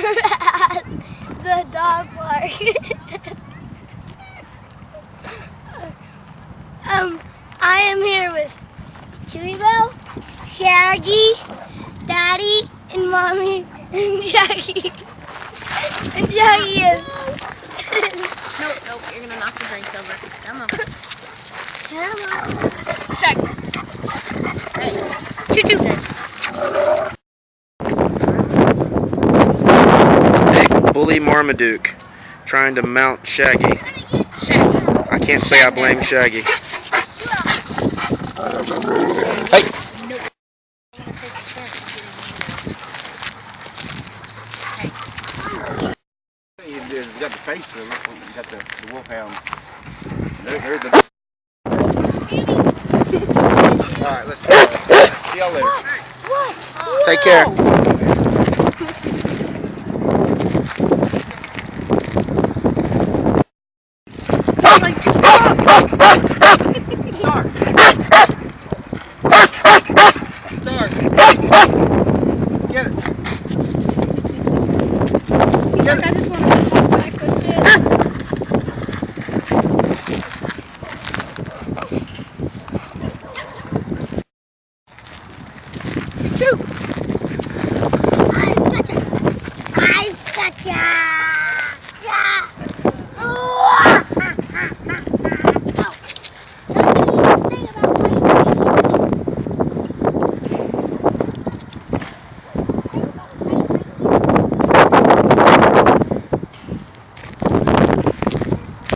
at the dog park. I am here with Chewy Belle, Shaggy, Daddy, and Mommy, and Jackie. And Jackie is. Nope, you're gonna knock the drinks over. Come on. Come on. Shaggy. Hey. Choo-choo. Big bully Marmaduke trying to mount Shaggy. Shaggy. I can't say I blame Shaggy. Hey! Nope. You got the face of it. You got the wolfhound. They're the. All right, let's go. See y'all later. What? Take care. Like, just stop. Start. Start. Get it. Get it. I just want to talk back. That's it. Choo-choo.